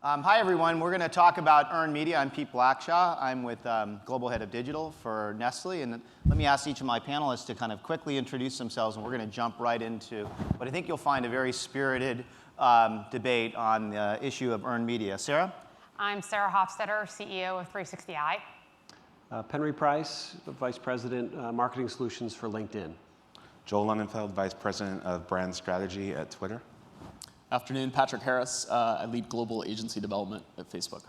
Hi, everyone. We're going to talk about earned media. I'm Pete Blackshaw. I'm with Global Head of Digital for Nestle. And let me ask each of my panelists to kind of quickly introduce themselves, and we're going to jump right into what I think you'll find a very spirited debate on the issue of earned media. Sarah? I'm Sarah Hofstetter, CEO of 360i. Penry Price, Vice President, Marketing Solutions for LinkedIn. Joel Lunenfeld, Vice President of Brand Strategy at Twitter. Afternoon, Patrick Harris. I lead global agency development at Facebook.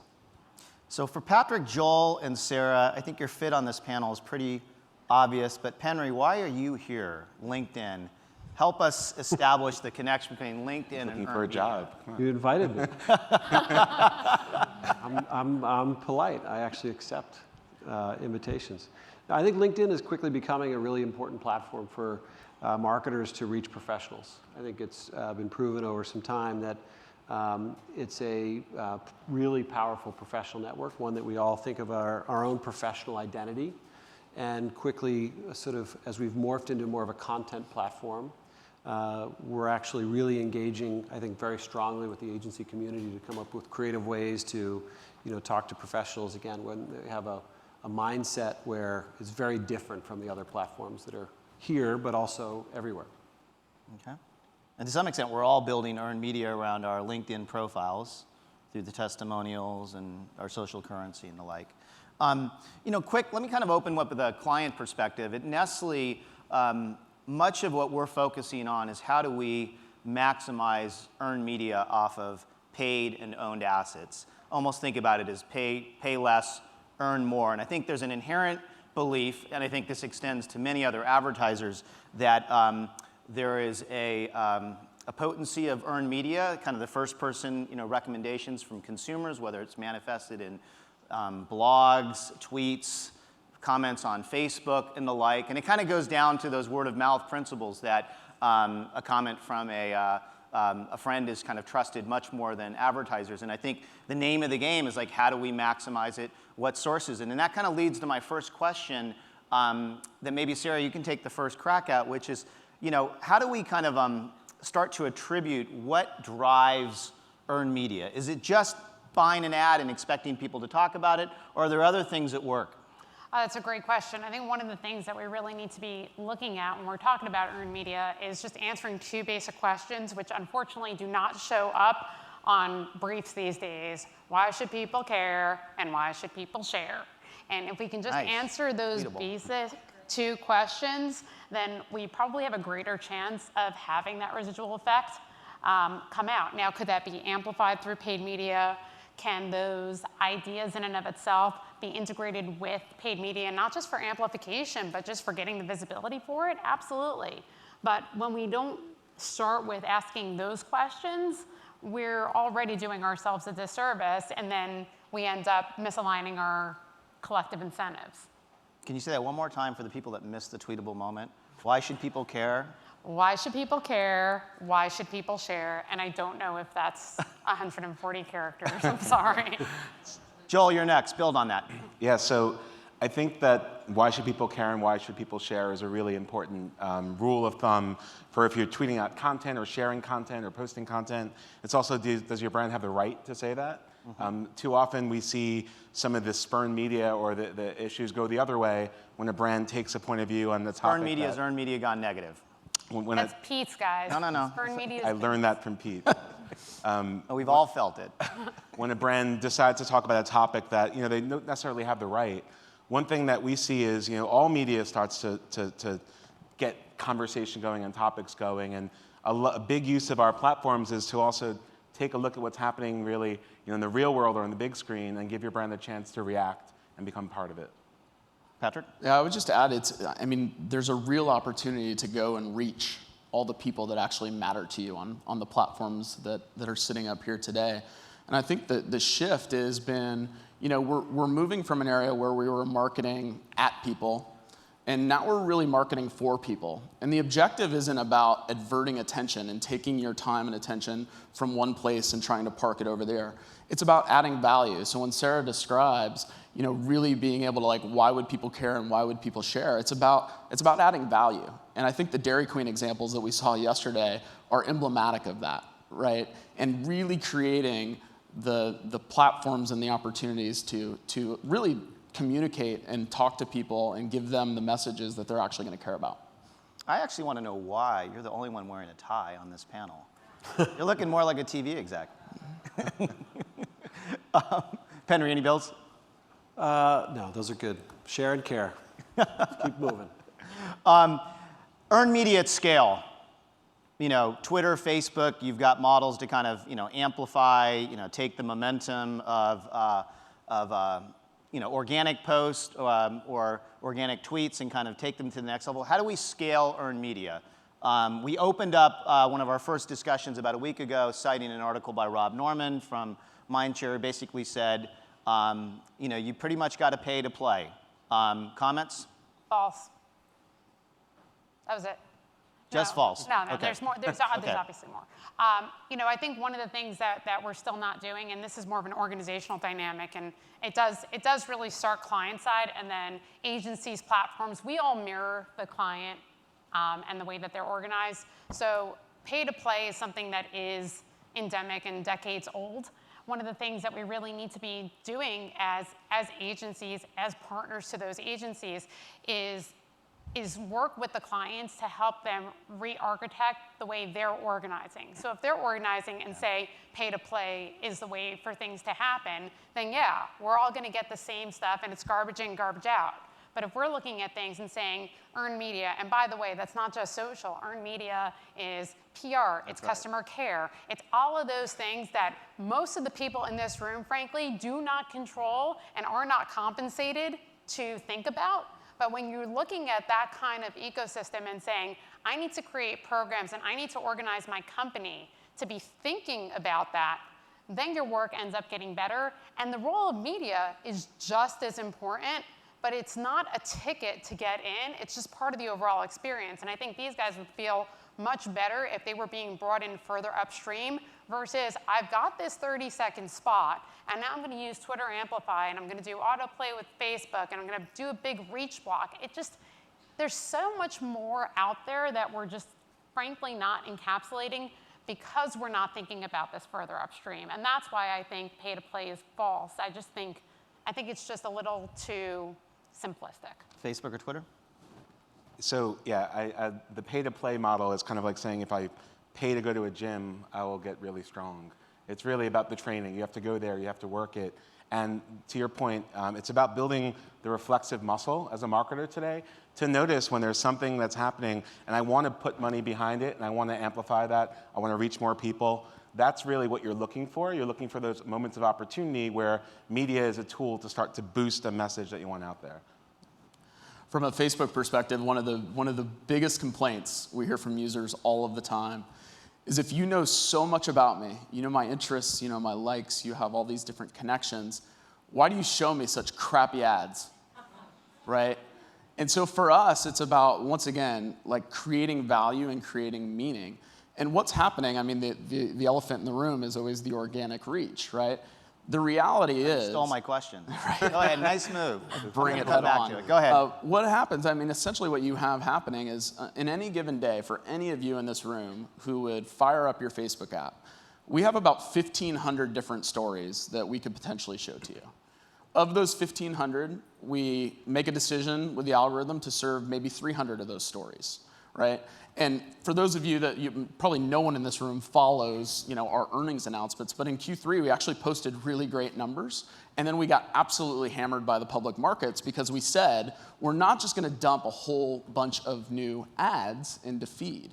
So for Patrick, Joel, and Sarah, I think your fit on this panel is pretty obvious. But Penry, why are you here, LinkedIn? Help us establish the connection between LinkedIn and Looking for a job. You invited me. I'm polite. I actually accept invitations. I think LinkedIn is quickly becoming a really important platform for marketers to reach professionals. I think it's been proven over some time that it's a really powerful professional network, one that we all think of our own professional identity. And quickly, sort of, as we've morphed into more of a content platform, we're actually really engaging, I think, very strongly with the agency community to come up with creative ways to, talk to professionals again when they have a mindset where it's very different from the other platforms that are here, but also everywhere. Okay. And to some extent, we're all building earned media around our LinkedIn profiles through the testimonials and our social currency and the like. Quick, let me kind of open up with a client perspective. At Nestle, much of what we're focusing on is how do we maximize earned media off of paid and owned assets. Almost think about it as pay less, earn more. And I think there's an inherent belief, and I think this extends to many other advertisers, that there is a potency of earned media, kind of the first person recommendations from consumers, whether it's manifested in blogs, tweets, comments on Facebook, and the like. And it kind of goes down to those word of mouth principles that a comment from a friend is kind of trusted much more than advertisers. And I think the name of the game is like, how do we maximize it? What sources? And then that kind of leads to my first question that maybe, Sarah, you can take the first crack at, which is, how do we kind of start to attribute what drives earned media? Is it just buying an ad and expecting people to talk about it, or are there other things at work? That's a great question. I think one of the things that we really need to be looking at when we're talking about earned media is just answering two basic questions, which unfortunately do not show up on briefs these days. Why should people care, and why should people share? And if we can just answer those basic two questions, then we probably have a greater chance of having that residual effect come out. Now, could that be amplified through paid media? Can those ideas in and of itself be integrated with paid media, not just for amplification, but just for getting the visibility for it? Absolutely. But when we don't start with asking those questions, we're already doing ourselves a disservice, and then we end up misaligning our collective incentives. Can you say that one more time for the people that missed the tweetable moment? Why should people care? Why should people care? Why should people share? And I don't know if that's 140 characters. I'm sorry. Joel, you're next. Build on that. Yeah, so I think that why should people care and why should people share is a really important rule of thumb for if you're tweeting out content or sharing content or posting content. It's also, does your brand have the right to say that? Mm-hmm. Too often we see some of the spurned media or the issues go the other way when a brand takes a point of view on the topic. Spurned media is earned media gone negative. That's Pete's, guys. No. Spurned media is I learned that from Pete. We've all felt it. When a brand decides to talk about a topic that they don't necessarily have the right, one thing that we see is all media starts to get conversation going and topics going, and a big use of our platforms is to also take a look at what's happening really in the real world or on the big screen and give your brand a chance to react and become part of it. Patrick? Yeah, I would just add, there's a real opportunity to go and reach all the people that actually matter to you on the platforms that are sitting up here today. And I think that the shift has been, we're moving from an area where we were marketing at people, and now we're really marketing for people. And the objective isn't about adverting attention and taking your time and attention from one place and trying to park it over there. It's about adding value. So when Sarah describes, really being able to why would people care and why would people share? It's about adding value. And I think the Dairy Queen examples that we saw yesterday are emblematic of that, right? And really creating the platforms and the opportunities to really communicate and talk to people and give them the messages that they're actually going to care about. I actually want to know why you're the only one wearing a tie on this panel. You're looking more like a TV exec. Penry, any bills? No, those are good. Share and care. Keep moving. Earned media at scale. Twitter, Facebook, you've got models to kind of, amplify, take the momentum of organic posts or organic tweets and kind of take them to the next level. How do we scale earned media? We opened up one of our first discussions about a week ago, citing an article by Rob Norman from Mindshare, basically said, you pretty much got to pay to play. Comments? False. That was it. Just No. false? No, Okay. There's more. There's Okay. obviously more. I think one of the things that we're still not doing, and this is more of an organizational dynamic, and it does really start client side, and then agencies, platforms, we all mirror the client and the way that they're organized. So pay to play is something that is endemic and decades old. One of the things that we really need to be doing as agencies, as partners to those agencies, is work with the clients to help them re-architect the way they're organizing. So if they're organizing and say pay to play is the way for things to happen, then yeah, we're all gonna get the same stuff and it's garbage in, garbage out. But if we're looking at things and saying earned media, and by the way, that's not just social, earned media is PR, it's customer care, it's all of those things that most of the people in this room, frankly, do not control and are not compensated to think about. But when you're looking at that kind of ecosystem and saying, I need to create programs and I need to organize my company to be thinking about that, then your work ends up getting better. And the role of media is just as important, but it's not a ticket to get in. It's just part of the overall experience. And I think these guys would feel much better if they were being brought in further upstream versus I've got this 30-second spot, and now I'm going to use Twitter Amplify, and I'm going to do autoplay with Facebook, and I'm going to do a big reach block. There's so much more out there that we're just frankly not encapsulating because we're not thinking about this further upstream. And that's why I think pay to play is false. I think it's just a little too simplistic. Facebook or Twitter? So yeah, the pay-to-play model is kind of like saying if I pay to go to a gym, I will get really strong. It's really about the training. You have to go there, you have to work it. And to your point, it's about building the reflexive muscle as a marketer today to notice when there's something that's happening and I want to put money behind it and I want to amplify that, I want to reach more people. That's really what you're looking for. You're looking for those moments of opportunity where media is a tool to start to boost a message that you want out there. From a Facebook perspective, one of the biggest complaints we hear from users all of the time is if you know so much about me, you know my interests, you know my likes, you have all these different connections, why do you show me such crappy ads, right? And so for us, it's about, once again, like creating value and creating meaning. And what's happening, I mean, the elephant in the room is always the organic reach, right? The reality is... Stole my question. Right. Go ahead, nice move. Bring it head on. Go ahead. What happens, I mean, essentially what you have happening is in any given day, for any of you in this room who would fire up your Facebook app, we have about 1,500 different stories that we could potentially show to you. Of those 1,500, we make a decision with the algorithm to serve maybe 300 of those stories, right? And for those of you that probably no one in this room follows, our earnings announcements, but in Q3 we actually posted really great numbers, and then we got absolutely hammered by the public markets because we said we're not just going to dump a whole bunch of new ads into feed.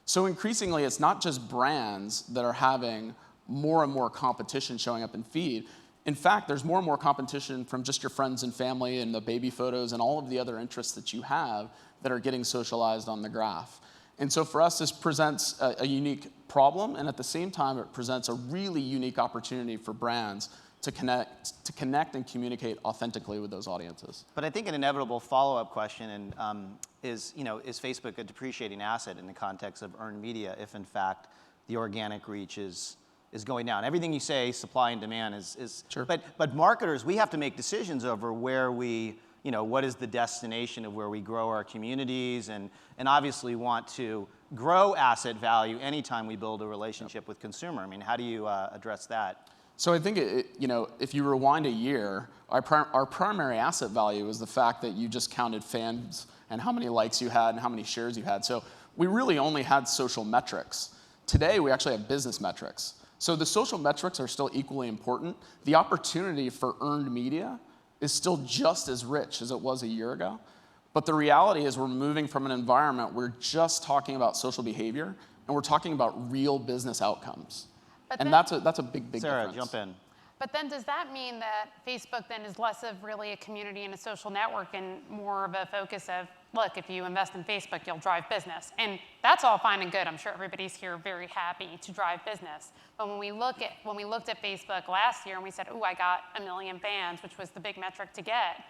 So increasingly, it's not just brands that are having more and more competition showing up in feed. In fact, there's more and more competition from just your friends and family and the baby photos and all of the other interests that you have that are getting socialized on the graph. And so for us, this presents a unique problem, and at the same time, it presents a really unique opportunity for brands to connect and communicate authentically with those audiences. But I think an inevitable follow-up question is Facebook a depreciating asset in the context of earned media if, in fact, the organic reach is going down? Everything you say, supply and demand, is Sure. But marketers, we have to make decisions over where we, what is the destination of where we grow our communities, and obviously want to grow asset value anytime we build a relationship with consumer. I mean, how do you address that? So I think, if you rewind a year, our primary asset value was the fact that you just counted fans and how many likes you had and how many shares you had. So we really only had social metrics. Today, we actually have business metrics. So the social metrics are still equally important. The opportunity for earned media is still just as rich as it was a year ago. But the reality is we're moving from an environment where we're just talking about social behavior, and we're talking about real business outcomes. And that's a big Sarah, difference. jump in. But then does that mean that Facebook then is less of really a community and a social network and more of a focus of, look, if you invest in Facebook, you'll drive business? And that's all fine and good. I'm sure everybody's here very happy to drive business. But when we looked at Facebook last year and we said, ooh, I got 1 million fans, which was the big metric to get,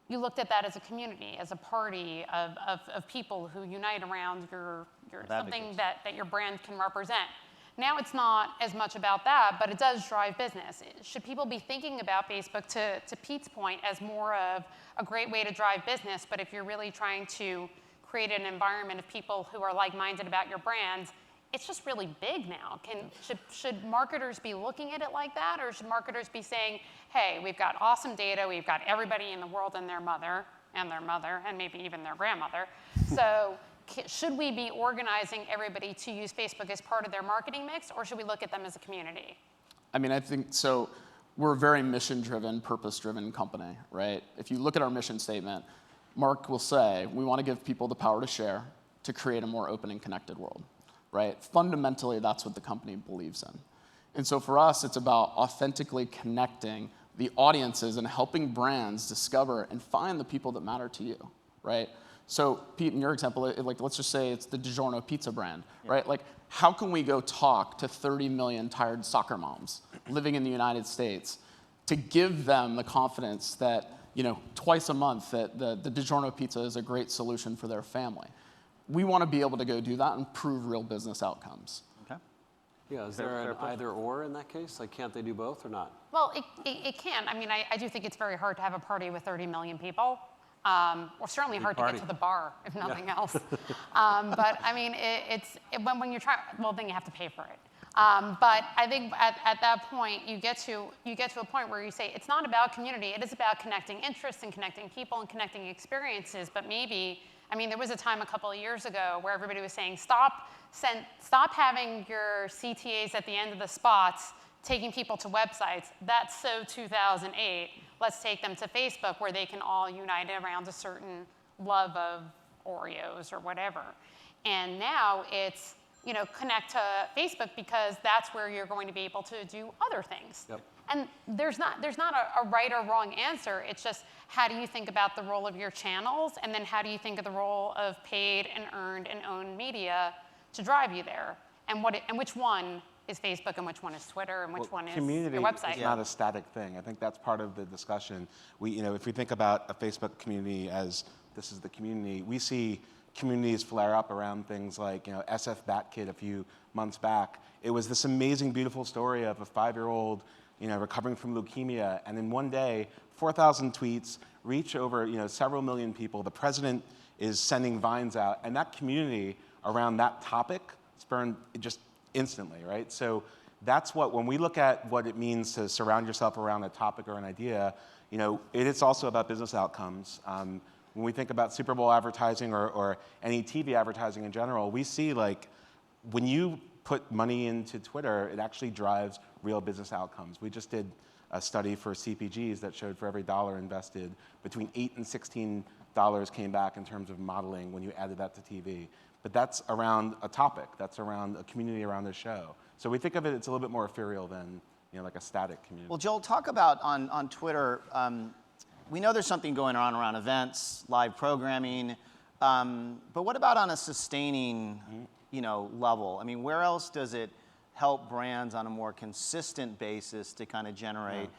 you looked at that as a community, as a party of people who unite around your something that your brand can represent. Now it's not as much about that, but it does drive business. Should people be thinking about Facebook, to Pete's point, as more of a great way to drive business, but if you're really trying to create an environment of people who are like-minded about your brand, it's just really big now. Should marketers be looking at it like that, or should marketers be saying, hey, we've got awesome data, we've got everybody in the world and their mother, and maybe even their grandmother, so should we be organizing everybody to use Facebook as part of their marketing mix, or should we look at them as a community? I mean, I think so. We're a very mission-driven, purpose-driven company, right? If you look at our mission statement, Mark will say, we want to give people the power to share, to create a more open and connected world, right? Fundamentally, that's what the company believes in. And so for us, it's about authentically connecting the audiences and helping brands discover and find the people that matter to you, right? So Pete, in your example, let's just say it's the DiGiorno pizza brand, right? Like, how can we go talk to 30 million tired soccer moms living in the United States to give them the confidence that, twice a month that the DiGiorno pizza is a great solution for their family? We want to be able to go do that and prove real business outcomes. Okay. Yeah, is there an either or in that case? Like, can't they do both or not? Well, it can. I mean, I do think it's very hard to have a party with 30 million people. Or certainly hard to get to the bar, if nothing else. But I mean, when you're trying, well, then you have to pay for it. But I think at that point, you get to a point where you say, it's not about community, it is about connecting interests and connecting people and connecting experiences. But maybe, I mean, there was a time a couple of years ago where everybody was saying, stop having your CTAs at the end of the spots taking people to websites. That's so 2008. Let's take them to Facebook where they can all unite around a certain love of Oreos or whatever. And now it's, connect to Facebook because that's where you're going to be able to do other things. Yep. And there's not a right or wrong answer. It's just, how do you think about the role of your channels? And then how do you think of the role of paid and earned and owned media to drive you there? And which one is Facebook and which one is Twitter and which one is your website? Community is not a static thing. I think that's part of the discussion. If we think about a Facebook community as this is the community, we see communities flare up around things like SF Bat Kid a few months back. It was this amazing, beautiful story of a 5-year-old recovering from leukemia, and in one day, 4,000 tweets reach over several million people. The president is sending vines out, and that community around that topic spurned just instantly, right? So that's when we look at what it means to surround yourself around a topic or an idea, it's also about business outcomes. When we think about Super Bowl advertising or any TV advertising in general, we see when you put money into Twitter, it actually drives real business outcomes. We just did a study for CPGs that showed for every dollar invested, between $8 and $16 came back in terms of modeling when you added that to TV. But that's around a topic. That's around a community around the show. So we think of it, it's a little bit more ethereal than like a static community. Well, Joel, talk about on Twitter, we know there's something going on around events, live programming, but what about on a sustaining level? I mean, where else does it help brands on a more consistent basis to kind of generate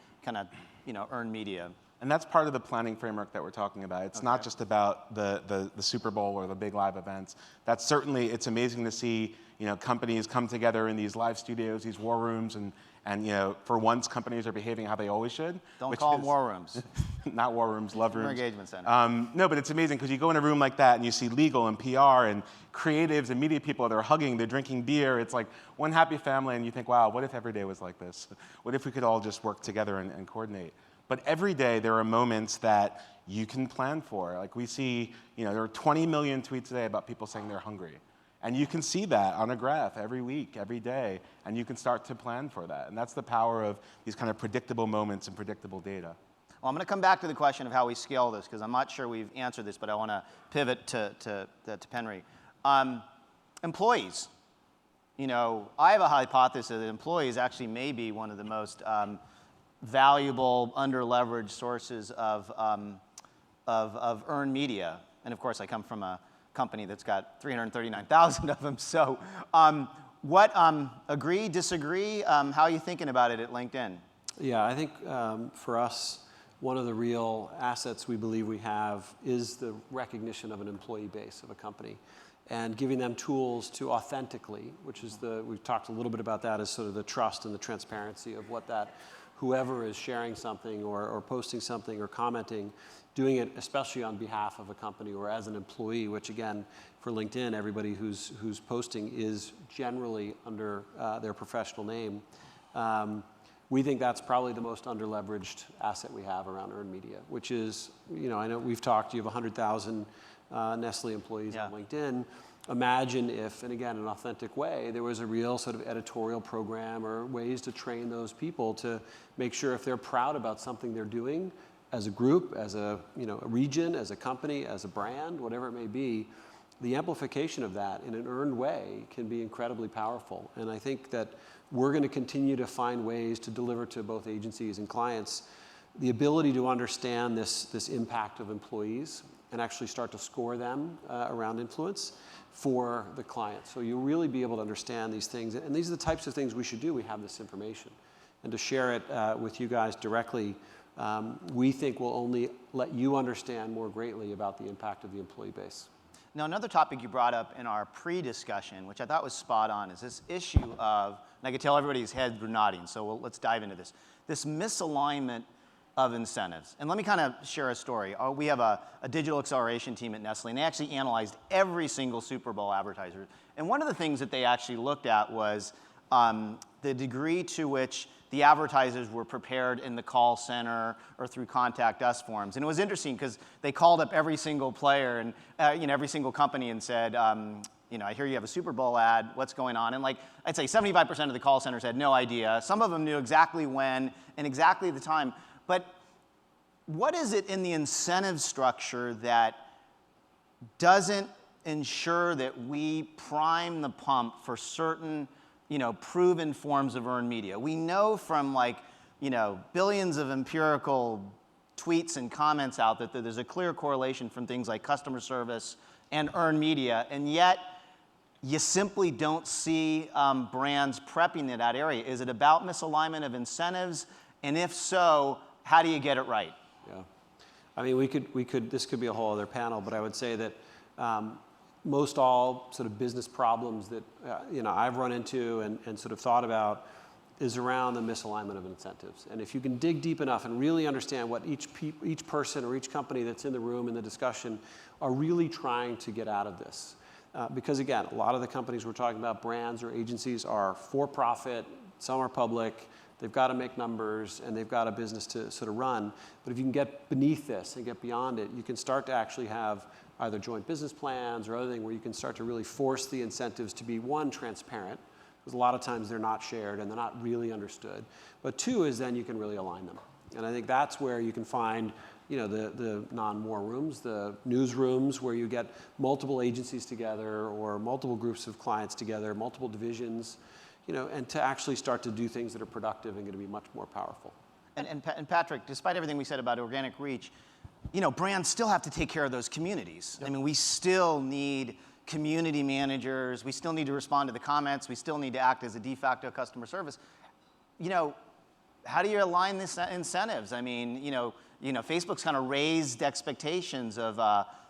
earned media? And that's part of the planning framework that we're talking about. It's not just about the Super Bowl or the big live events. It's amazing to see companies come together in these live studios, these war rooms, And for once, companies are behaving how they always should. Don't call them war rooms. Not war rooms, love rooms. Engagement center. No, but it's amazing because you go in a room like that and you see legal and PR and creatives and media people, they're hugging, they're drinking beer. It's like one happy family, and you think, wow, what if every day was like this? What if we could all just work together and coordinate? But every day there are moments that you can plan for. Like we see, there are 20 million tweets a day about people saying they're hungry. And you can see that on a graph every week, every day, and you can start to plan for that. And that's the power of these kind of predictable moments and predictable data. Well, I'm going to come back to the question of how we scale this, because I'm not sure we've answered this, but I want to pivot to Penry. Employees. I have a hypothesis that employees actually may be one of the most valuable, under-leveraged sources of earned media. And of course, I come from a company that's got 339,000 of them. So agree, disagree? How are you thinking about it at LinkedIn? Yeah, I think for us, one of the real assets we believe we have is the recognition of an employee base of a company and giving them tools to authentically, which is we've talked a little bit about that as sort of the trust and the transparency of what whoever is sharing something or posting something or commenting, doing it especially on behalf of a company or as an employee, which again, for LinkedIn, everybody who's posting is generally under their professional name. We think that's probably the most under-leveraged asset we have around earned media, which is, I know we've talked, you have 100,000 Nestle employees on LinkedIn. Imagine if, and again, in an authentic way, there was a real sort of editorial program or ways to train those people to make sure if they're proud about something they're doing as a group, as a region, as a company, as a brand, whatever it may be, the amplification of that in an earned way can be incredibly powerful. And I think that we're going to continue to find ways to deliver to both agencies and clients the ability to understand this impact of employees and actually start to score them around influence for the client. So you'll really be able to understand these things. And these are the types of things we should do. We have this information. And to share it with you guys directly, we think will only let you understand more greatly about the impact of the employee base. Now, another topic you brought up in our pre-discussion, which I thought was spot on, is this issue of, and I could tell everybody's heads were nodding, so let's dive into this misalignment of incentives. And let me kind of share a story. We have a digital acceleration team at Nestle, and they actually analyzed every single Super Bowl advertiser. And one of the things that they actually looked at was the degree to which the advertisers were prepared in the call center or through contact us forms. And it was interesting because they called up every single player and every single company and said, I hear you have a Super Bowl ad, what's going on? And I'd say 75% of the call centers had no idea. Some of them knew exactly when and exactly the time. But what is it in the incentive structure that doesn't ensure that we prime the pump for certain proven forms of earned media? We know from billions of empirical tweets and comments out that there's a clear correlation from things like customer service and earned media, and yet you simply don't see brands prepping in that area. Is it about misalignment of incentives? And if so, how do you get it right? Yeah, I mean, this could be a whole other panel, but I would say that most all sort of business problems that I've run into and sort of thought about is around the misalignment of incentives. And if you can dig deep enough and really understand what each person or each company that's in the room in the discussion are really trying to get out of this. Because again, a lot of the companies we're talking about, brands or agencies, are for-profit, some are public, they've got to make numbers, and they've got a business to sort of run. But if you can get beneath this and get beyond it, you can start to actually have either joint business plans or other things where you can start to really force the incentives to be, one, transparent, because a lot of times they're not shared and they're not really understood. But two is then you can really align them. And I think that's where you can find the non-war rooms, the newsrooms where you get multiple agencies together or multiple groups of clients together, multiple divisions, and to actually start to do things that are productive and going to be much more powerful. And Patrick, despite everything we said about organic reach, brands still have to take care of those communities. Yep. I mean, we still need community managers. We still need to respond to the comments. We still need to act as a de facto customer service. How do you align these incentives? I mean, Facebook's kind of raised expectations of,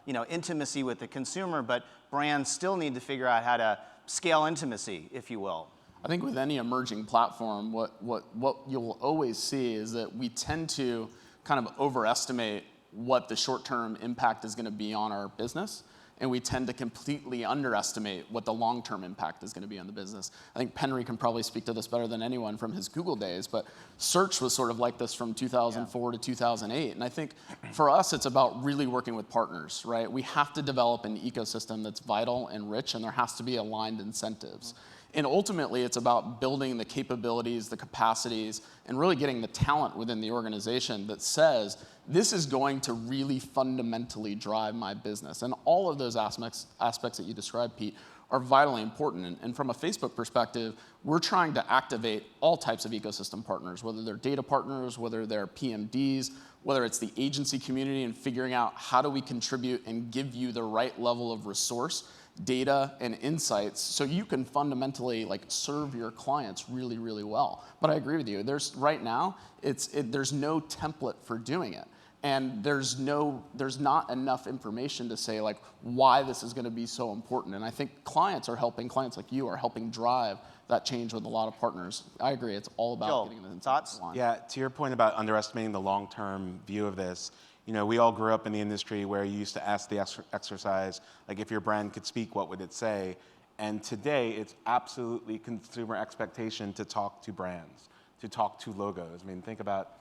intimacy with the consumer, but brands still need to figure out how to scale intimacy, if you will. I think with any emerging platform, what you'll always see is that we tend to kind of overestimate what the short-term impact is going to be on our business, and we tend to completely underestimate what the long-term impact is going to be on the business. I think Penry can probably speak to this better than anyone from his Google days, but search was sort of like this from 2004 to 2008. And I think for us, it's about really working with partners, right? We have to develop an ecosystem that's vital and rich, and there has to be aligned incentives. And ultimately, it's about building the capabilities, the capacities, and really getting the talent within the organization that says, this is going to really fundamentally drive my business. And all of those aspects that you described, Pete, are vitally important. And from a Facebook perspective, we're trying to activate all types of ecosystem partners, whether they're data partners, whether they're PMDs, whether it's the agency community, and figuring out how do we contribute and give you the right level of resource, data, and insights so you can fundamentally serve your clients really, really well. But I agree with you. Right now, there's no template for doing it. And there's not enough information to say why this is going to be so important. And I think clients like you are helping drive that change with a lot of partners. I agree. It's all about getting the thoughts. Yeah, to your point about underestimating the long-term view of this, we all grew up in the industry where you used to ask the exercise, if your brand could speak, what would it say? And today, it's absolutely consumer expectation to talk to brands, to talk to logos. I mean, think about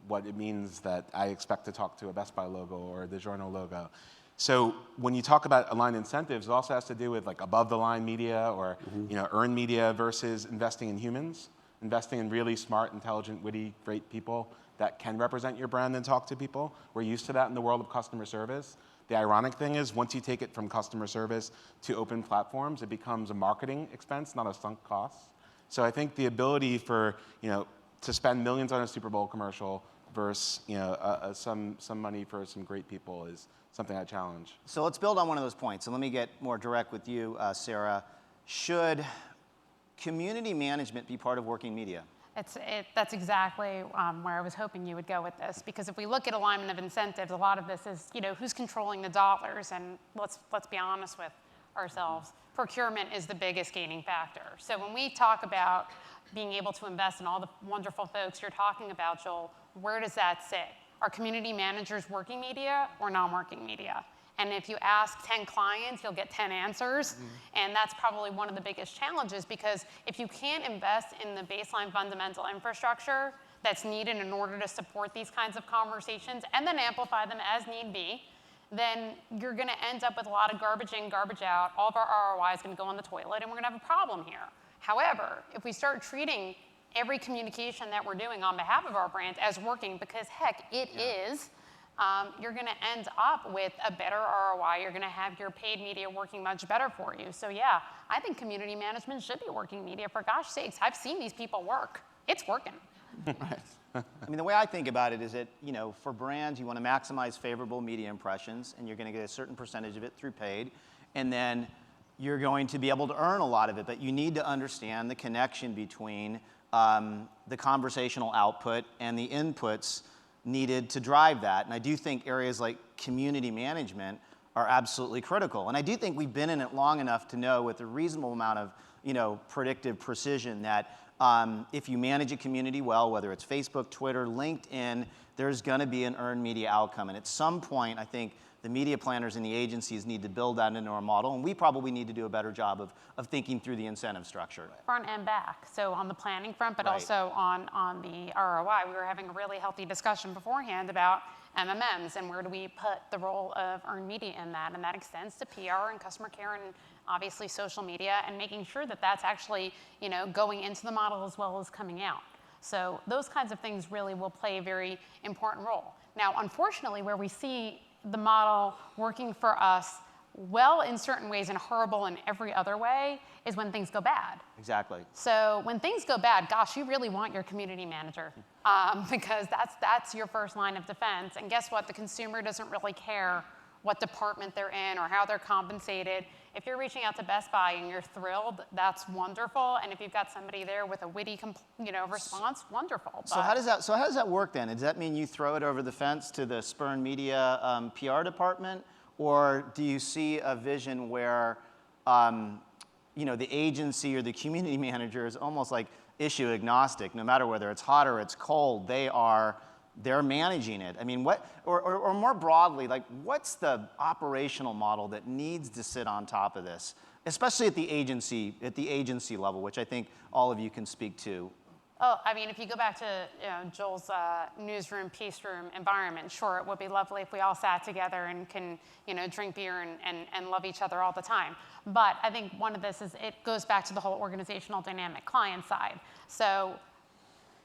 what it means that I expect to talk to a Best Buy logo or a DiGiorno logo. So when you talk about aligned incentives, it also has to do with above-the-line media or earned media versus investing in humans, investing in really smart, intelligent, witty, great people that can represent your brand and talk to people. We're used to that in the world of customer service. The ironic thing is once you take it from customer service to open platforms, it becomes a marketing expense, not a sunk cost. So I think the ability for to spend millions on a Super Bowl commercial versus some money for some great people is something I challenge. So let's build on one of those points. And let me get more direct with you, Sarah. Should community management be part of working media? That's exactly where I was hoping you would go with this. Because if we look at alignment of incentives, a lot of this is who's controlling the dollars. And let's be honest with ourselves. Procurement is the biggest gaining factor. So when we talk about being able to invest in all the wonderful folks you're talking about, Joel, where does that sit? Are community managers working media or non-working media? And if you ask 10 clients, you'll get 10 answers. And that's probably one of the biggest challenges, because if you can't invest in the baseline fundamental infrastructure that's needed in order to support these kinds of conversations and then amplify them as need be, then you're going to end up with a lot of garbage in, garbage out. All of our ROI is going to go in the toilet, and we're going to have a problem here. However, if we start treating every communication that we're doing on behalf of our brand as working, because heck, it is, you're going to end up with a better ROI. You're going to have your paid media working much better for you. So yeah, I think community management should be working media. For gosh sakes, I've seen these people work. It's working. Right. I mean, the way I think about it is that, for brands, you want to maximize favorable media impressions, and you're going to get a certain percentage of it through paid, and then you're going to be able to earn a lot of it, but you need to understand the connection between the conversational output and the inputs needed to drive that. And I do think areas like community management are absolutely critical. And I do think we've been in it long enough to know with a reasonable amount of predictive precision that if you manage a community well, whether it's Facebook, Twitter, LinkedIn, there's going to be an earned media outcome. And at some point, I think the media planners and the agencies need to build that into our model, and we probably need to do a better job of thinking through the incentive structure. Front and back, so on the planning front, but also on the ROI. We were having a really healthy discussion beforehand about MMMs and where do we put the role of earned media in that, and that extends to PR and customer care and obviously social media, and making sure that that's actually going into the model as well as coming out. So those kinds of things really will play a very important role. Now, unfortunately, where we see the model working for us well in certain ways and horrible in every other way is when things go bad. Exactly. So when things go bad, gosh, you really want your community manager because that's your first line of defense. And guess what? The consumer doesn't really care what department they're in or how they're compensated. If you're reaching out to Best Buy and you're thrilled, that's wonderful. And if you've got somebody there with a witty, response, wonderful. So how does that work then? Does that mean you throw it over the fence to the Spurn Media PR department, or do you see a vision where the agency or the community manager is almost like issue agnostic. No matter whether it's hot or it's cold, they're managing it. I mean, or more broadly, like what's the operational model that needs to sit on top of this, especially at the agency level, which I think all of you can speak to. Oh, I mean, if you go back to Joel's newsroom, peace room environment, sure, it would be lovely if we all sat together and can, drink beer and love each other all the time. But I think one of this is it goes back to the whole organizational dynamic, client side. So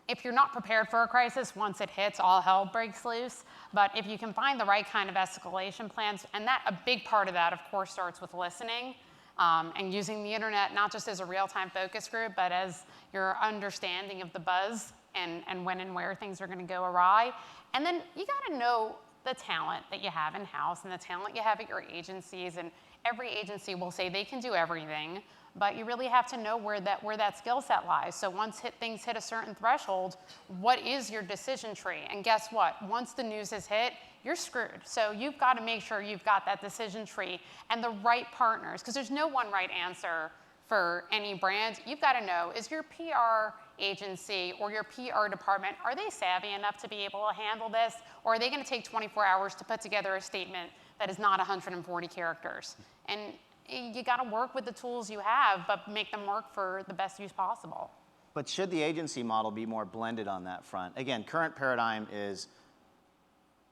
if you're not prepared for a crisis, once it hits, all hell breaks loose. But if you can find the right kind of escalation plans, and a big part of that, of course, starts with listening. And using the internet not just as a real-time focus group, but as your understanding of the buzz and when and where things are going to go awry. And then you got to know the talent that you have in-house and the talent you have at your agencies. And every agency will say they can do everything, but you really have to know where that skill set lies. So once things hit a certain threshold, what is your decision tree? And guess what? Once the news has hit, you're screwed. So you've got to make sure you've got that decision tree and the right partners, because there's no one right answer for any brand. You've got to know, is your PR agency or your PR department, are they savvy enough to be able to handle this? Or are they going to take 24 hours to put together a statement that is not 140 characters? And you got to work with the tools you have, but make them work for the best use possible. But should the agency model be more blended on that front? Again, current paradigm is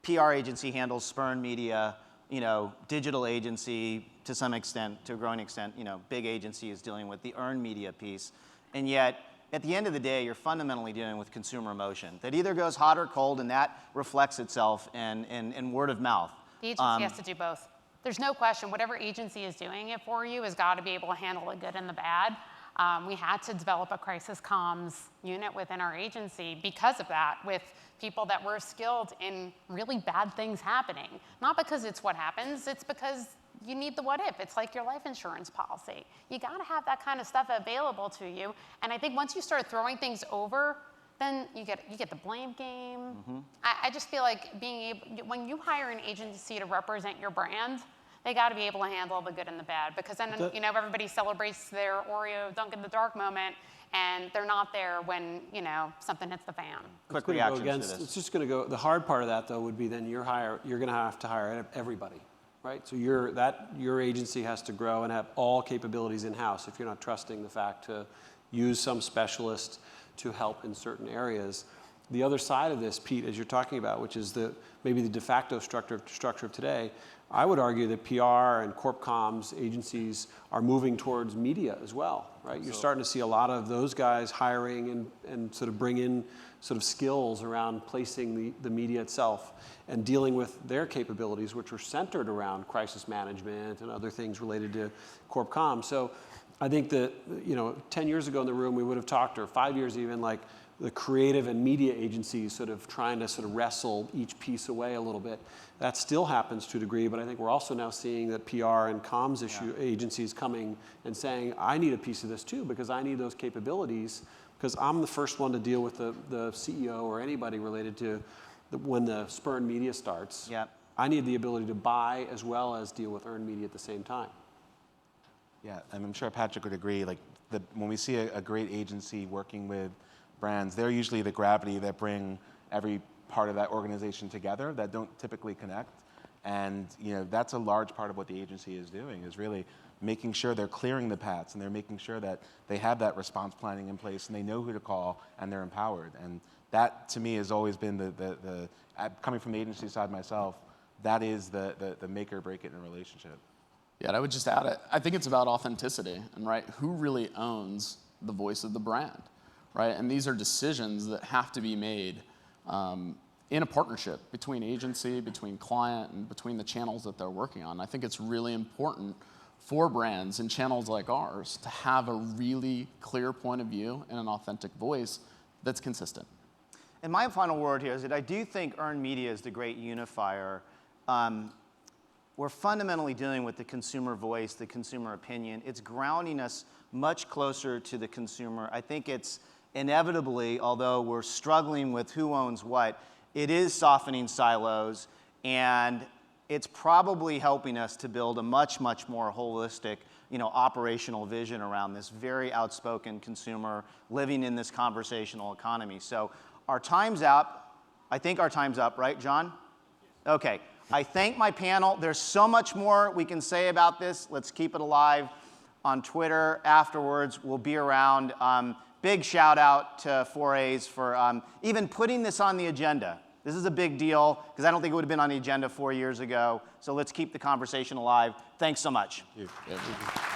PR agency handles spurn media, digital agency to some extent, to a growing extent, big agency is dealing with the earned media piece. And yet, at the end of the day, you're fundamentally dealing with consumer emotion that either goes hot or cold, and that reflects itself in word of mouth. The agency has to do both. There's no question, whatever agency is doing it for you has got to be able to handle the good and the bad. We had to develop a crisis comms unit within our agency because of that, with people that were skilled in really bad things happening. Not because it's what happens, it's because you need the what if. It's like your life insurance policy. You got to have that kind of stuff available to you. And I think once you start throwing things over, then you get the blame game. Mm-hmm. I just feel like when you hire an agency to represent your brand, they got to be able to handle the good and the bad, because then everybody celebrates their Oreo dunk in the dark moment, and they're not there when something hits the fan. Quick reaction to this. It's just going to go. The hard part of that though would be then you're going to have to hire everybody, right? So your agency has to grow and have all capabilities in house if you're not trusting the fact to use some specialist to help in certain areas. The other side of this, Pete, as you're talking about, which is maybe the de facto structure of today, I would argue that PR and corp comms agencies are moving towards media as well, right? You're starting to see a lot of those guys hiring and sort of bring in sort of skills around placing the media itself and dealing with their capabilities, which are centered around crisis management and other things related to corp comms. So I think that 10 years ago in the room we would have talked, or 5 years even, like the creative and media agencies sort of trying to sort of wrestle each piece away a little bit. That still happens to a degree, but I think we're also now seeing that PR and comms agencies coming and saying, I need a piece of this too, because I need those capabilities, because I'm the first one to deal with the CEO or anybody related to when the spurn media starts. Yep. I need the ability to buy as well as deal with earned media at the same time. Yeah, and I'm sure Patrick would agree, like when we see a great agency working with brands, they're usually the gravity that bring every part of that organization together that don't typically connect. And that's a large part of what the agency is doing, is really making sure they're clearing the paths and they're making sure that they have that response planning in place and they know who to call and they're empowered. And that, to me, has always been the coming from the agency side myself, that is the make or break it in a relationship. Yeah, and I would just add it. I think it's about authenticity, and right, who really owns the voice of the brand, right? And these are decisions that have to be made in a partnership between agency, between client, and between the channels that they're working on. I think it's really important for brands and channels like ours to have a really clear point of view and an authentic voice that's consistent. And my final word here is that I do think earned media is the great unifier. We're fundamentally dealing with the consumer voice, the consumer opinion. It's grounding us much closer to the consumer. I think it's inevitably, although we're struggling with who owns what, it is softening silos, and it's probably helping us to build a much, much more holistic operational vision around this very outspoken consumer living in this conversational economy. So our time's up. I think our time's up, right, John? Okay. I thank my panel. There's so much more we can say about this. Let's keep it alive on Twitter afterwards. We'll be around. Big shout out to 4A's for even putting this on the agenda. This is a big deal because I don't think it would have been on the agenda 4 years ago. So let's keep the conversation alive. Thanks so much. Thank you.